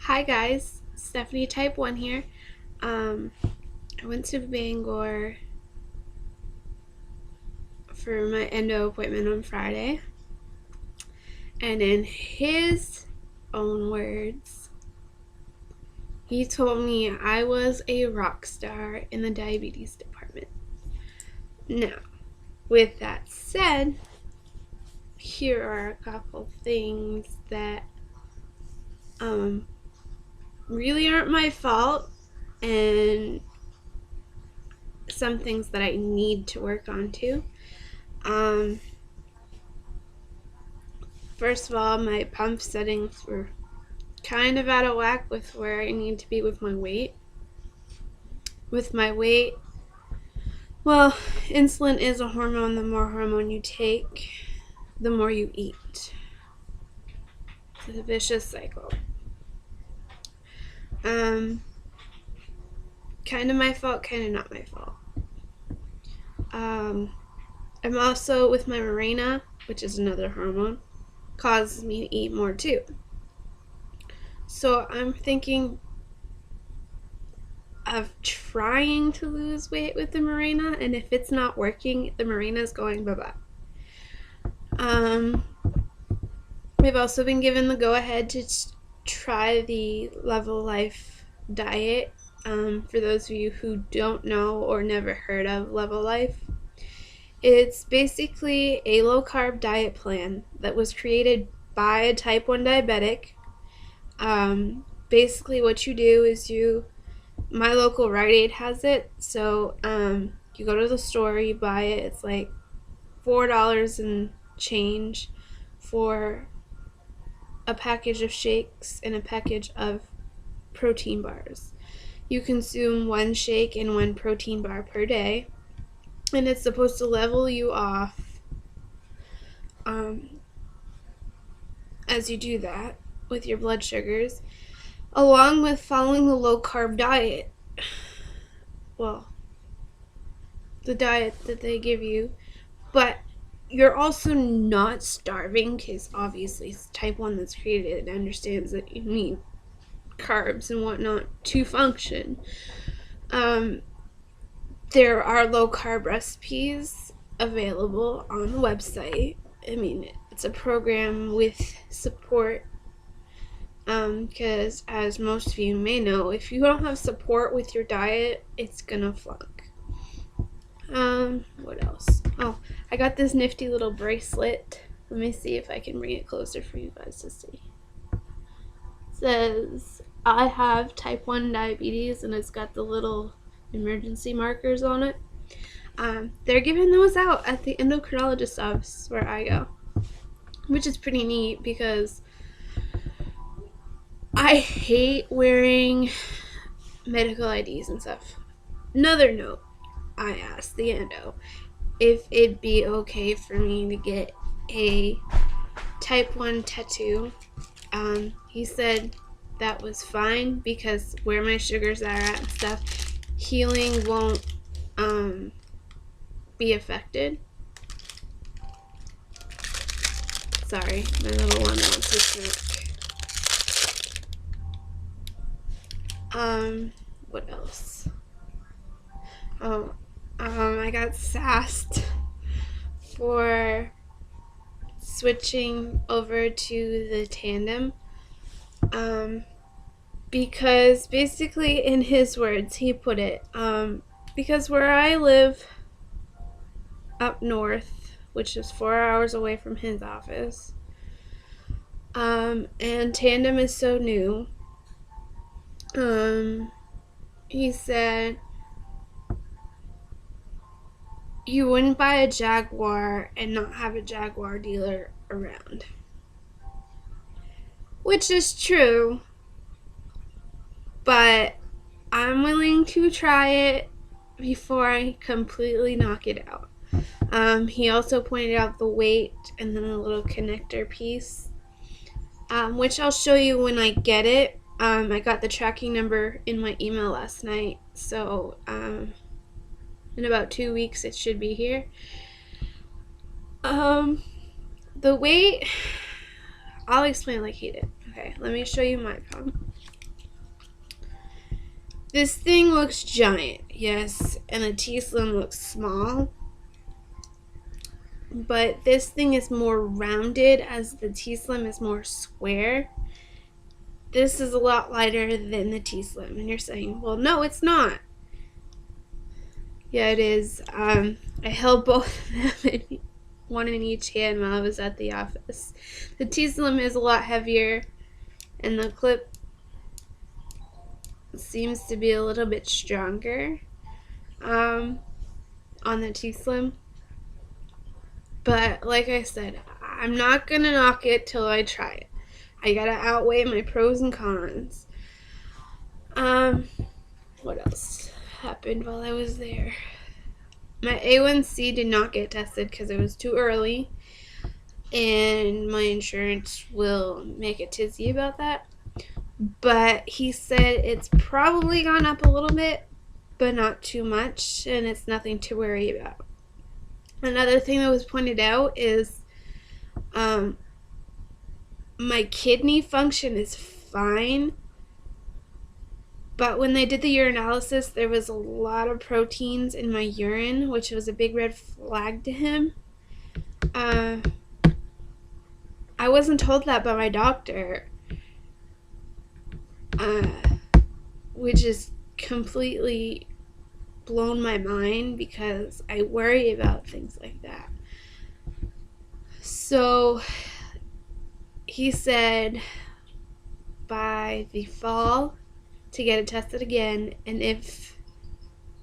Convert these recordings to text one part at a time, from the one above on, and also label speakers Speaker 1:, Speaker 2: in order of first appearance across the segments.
Speaker 1: Hi guys, Stephanie Type 1 here. I went to Bangor for my endo appointment on Friday, and in his own words, he told me I was a rock star in the diabetes department. Now, with that said, here are a couple things that really aren't my fault, and some things that I need to work on too. First of all, my pump settings were kind of out of whack with where I need to be with my weight. Well, insulin is a hormone. The more hormone you take, the more you eat. It's a vicious cycle. Kind of my fault, kind of not my fault. I'm also with my Mirena, which is another hormone, causes me to eat more too. So I'm thinking of trying to lose weight with the Mirena, and if it's not working, the Mirena is going bye-bye. I've also been given the go-ahead to try the Level Life diet. For those of you who don't know or never heard of Level Life, it's basically a low-carb diet plan that was created by a type 1 diabetic. Basically what you do is my local Rite Aid has it, so you go to the store, you buy it. It's like $4 and change for a package of shakes and a package of protein bars. You consume one shake and one protein bar per day, and it's supposed to level you off as you do that with your blood sugars, along with following the low-carb diet. Well, the diet that they give you, but you're also not starving, because obviously it's type 1 that's created and understands that you need carbs and whatnot to function. There are low-carb recipes available on the website. I mean, it's a program with support, because as most of you may know, if you don't have support with your diet, it's gonna flunk. What else? Oh, I got this nifty little bracelet. Let me see if I can bring it closer for you guys to see. It says, I have type 1 diabetes, and it's got the little emergency markers on it. They're giving those out at the endocrinologist office where I go, which is pretty neat because I hate wearing medical IDs and stuff. Another note, I asked the endo if it'd be okay for me to get a type 1 tattoo. He said that was fine because where my sugars are at and stuff, healing won't be affected. Sorry, my little one wants to snack. What else? I got sassed for switching over to the Tandem, because basically, in his words, he put it, because where I live up north, which is 4 hours away from his office, and Tandem is so new, he said you wouldn't buy a Jaguar and not have a Jaguar dealer around. Which is true, but I'm willing to try it before I completely knock it out. He also pointed out the weight and then a little connector piece, which I'll show you when I get it. I got the tracking number in my email last night, so in about 2 weeks it should be here. The weight, I'll explain like he did. Okay, let me show you my pump. This thing looks giant, yes, and the T-Slim looks small. But this thing is more rounded as the T-Slim is more square. This is a lot lighter than the T-Slim. And you're saying, well, no, it's not. Yeah, it is. I held both of them, one in each hand while I was at the office. The T-Slim is a lot heavier, and the clip seems to be a little bit stronger on the T-Slim. But like I said, I'm not going to knock it till I try it. I got to outweigh my pros and cons. What else happened while I was there? My A1C did not get tested because it was too early, and my insurance will make a tizzy about that. But he said it's probably gone up a little bit, but not too much, and it's nothing to worry about. Another thing that was pointed out is my kidney function is fine, but when they did the urinalysis, there was a lot of proteins in my urine, which was a big red flag to him. I wasn't told that by my doctor, which is completely blown my mind because I worry about things like that. So he said by the fall to get it tested again, and if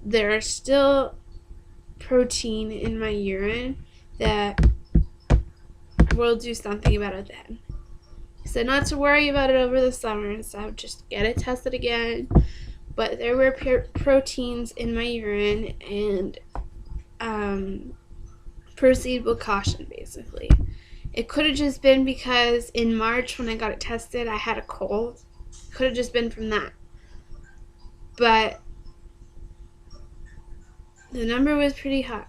Speaker 1: there are still protein in my urine, that we'll do something about it then. He said not to worry about it over the summer, so just get it tested again. But there were proteins in my urine, and proceed with caution, basically. It could have just been because in March when I got it tested, I had a cold. It could have just been from that. But the number was pretty high.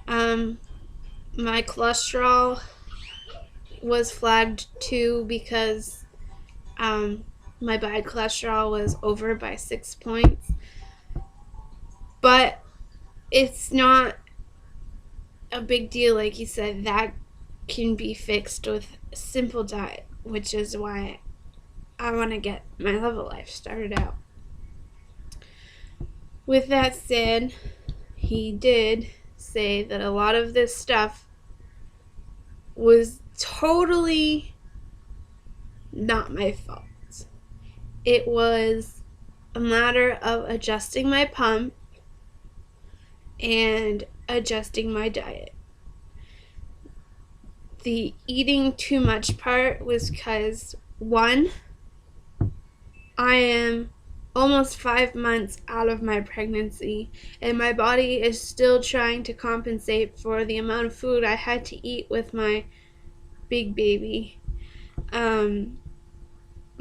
Speaker 1: My cholesterol was flagged too because my bad cholesterol was over by 6 points. But it's not a big deal, like you said. That can be fixed with a simple diet, which is why I want to get my Level Life started out. With that said, he did say that a lot of this stuff was totally not my fault. It was a matter of adjusting my pump and adjusting my diet. The eating too much part was because, one, I am almost 5 months out of my pregnancy, and my body is still trying to compensate for the amount of food I had to eat with my big baby.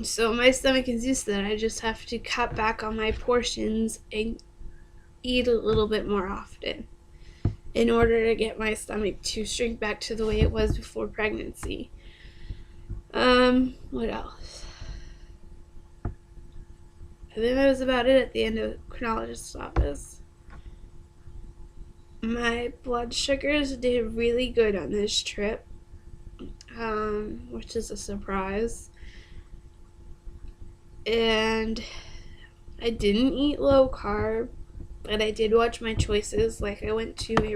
Speaker 1: So my stomach is used to that. I just have to cut back on my portions and eat a little bit more often in order to get my stomach to shrink back to the way it was before pregnancy. What else? I think that was about it at the endocrinologist's office. My blood sugars did really good on this trip, which is a surprise. And I didn't eat low carb, but I did watch my choices. Like, I went to a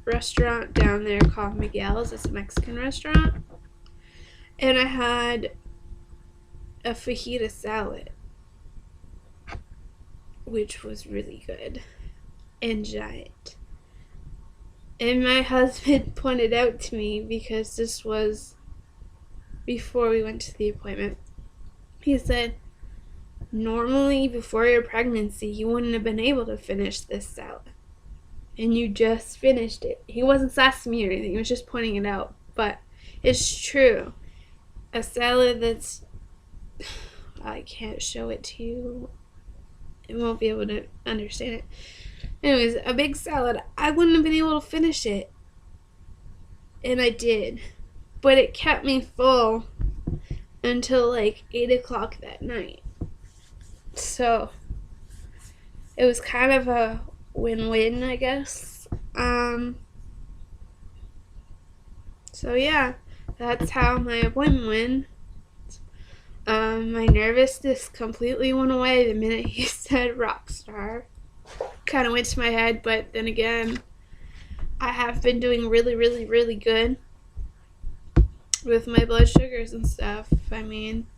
Speaker 1: restaurant down there called Miguel's. It's a Mexican restaurant. And I had a fajita salad, which was really good and giant. And my husband pointed out to me, because this was before we went to the appointment, he said, normally before your pregnancy you wouldn't have been able to finish this salad, and you just finished it. He wasn't sassing me or anything, he was just pointing it out, but it's true. A salad that's, I can't show it to you, you won't be able to understand it. Anyways, a big salad, I wouldn't have been able to finish it, and I did, but it kept me full until like 8 o'clock that night. So it was kind of a win-win, I guess. So yeah, that's how my appointment went. My nervousness completely went away the minute he said rock star. Kind of went to my head, but then again, I have been doing really, really, really good with my blood sugars and stuff. I mean,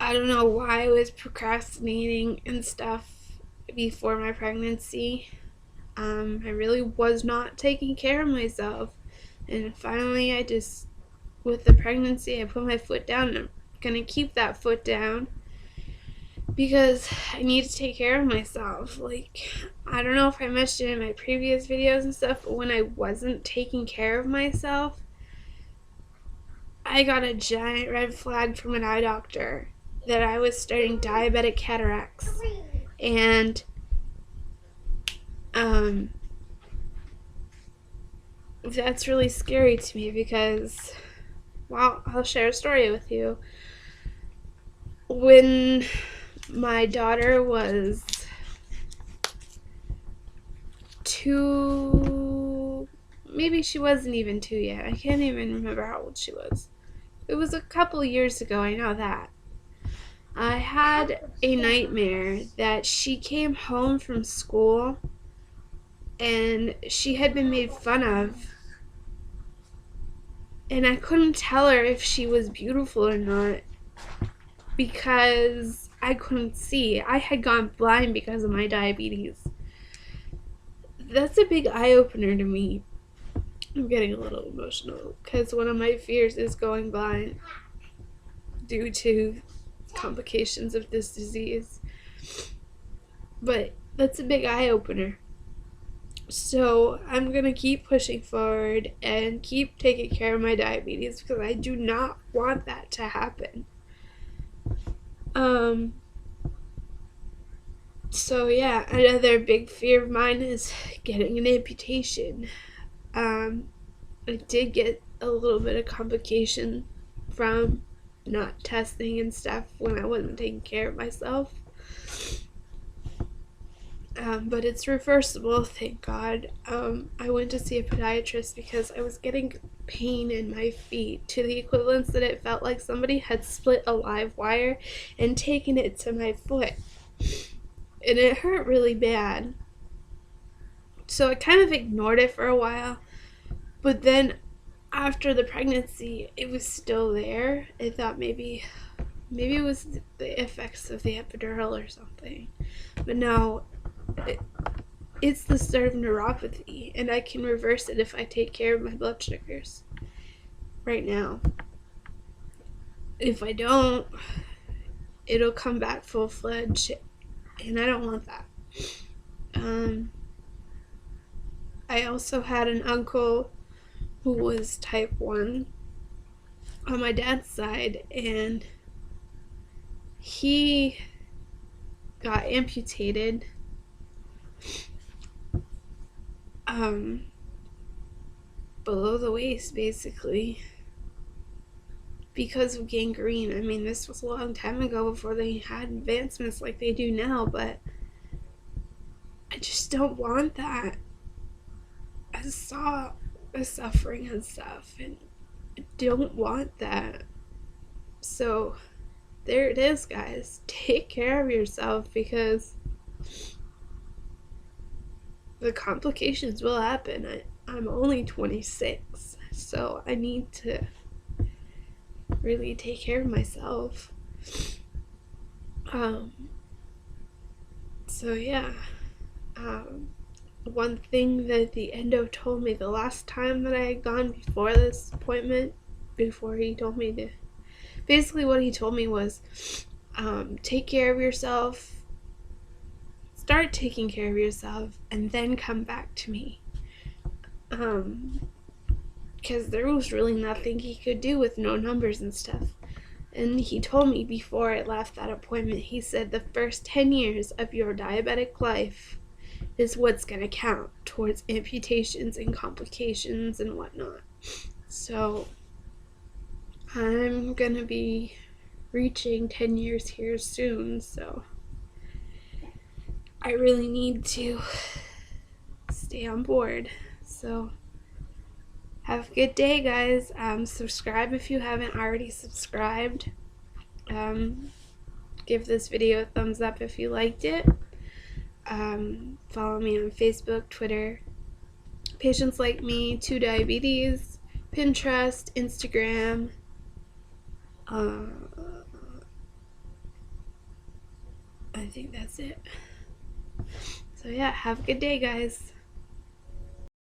Speaker 1: I don't know why I was procrastinating and stuff before my pregnancy. I really was not taking care of myself. And finally, with the pregnancy, I put my foot down, and I'm going to keep that foot down because I need to take care of myself. Like, I don't know if I mentioned it in my previous videos and stuff, but when I wasn't taking care of myself, I got a giant red flag from an eye doctor that I was starting diabetic cataracts. And that's really scary to me because, well, I'll share a story with you. When my daughter was 2, maybe she wasn't even 2 yet. I can't even remember how old she was. It was a couple years ago, I know that. I had a nightmare that she came home from school and she had been made fun of. And I couldn't tell her if she was beautiful or not because I couldn't see. I had gone blind because of my diabetes. That's a big eye-opener to me. I'm getting a little emotional because one of my fears is going blind due to complications of this disease. But that's a big eye-opener. So I'm going to keep pushing forward and keep taking care of my diabetes because I do not want that to happen. So yeah, another big fear of mine is getting an amputation. I did get a little bit of complication from not testing and stuff when I wasn't taking care of myself. But it's reversible, thank God. I went to see a podiatrist because I was getting pain in my feet to the equivalence that it felt like somebody had split a live wire and taken it to my foot. And it hurt really bad. So I kind of ignored it for a while. But then after the pregnancy, it was still there. I thought maybe it was the effects of the epidural or something. But no, it's the start of neuropathy, and I can reverse it if I take care of my blood sugars right now. If I don't, it'll come back full-fledged, and I don't want that. I also had an uncle who was type 1 on my dad's side, and he got amputated below the waist, basically, because of gangrene. I mean, this was a long time ago before they had advancements like they do now, but I just don't want that. I saw the suffering and stuff, and I don't want that. So there it is, guys. Take care of yourself because the complications will happen. I'm only 26, so I need to really take care of myself. So yeah. One thing that the endo told me the last time that I had gone before this appointment, before he told me to, basically what he told me was, take care of yourself, start taking care of yourself, and then come back to me. Because there was really nothing he could do with no numbers and stuff. And he told me before I left that appointment, he said the first 10 years of your diabetic life is what's going to count towards amputations and complications and whatnot. So I'm going to be reaching 10 years here soon, so I really need to stay on board. So have a good day, guys. Subscribe if you haven't already subscribed. Give this video a thumbs up if you liked it. Follow me on Facebook, Twitter, Patients Like Me, 2 Diabetes, Pinterest, Instagram. I think that's it. So yeah, have a good day, guys.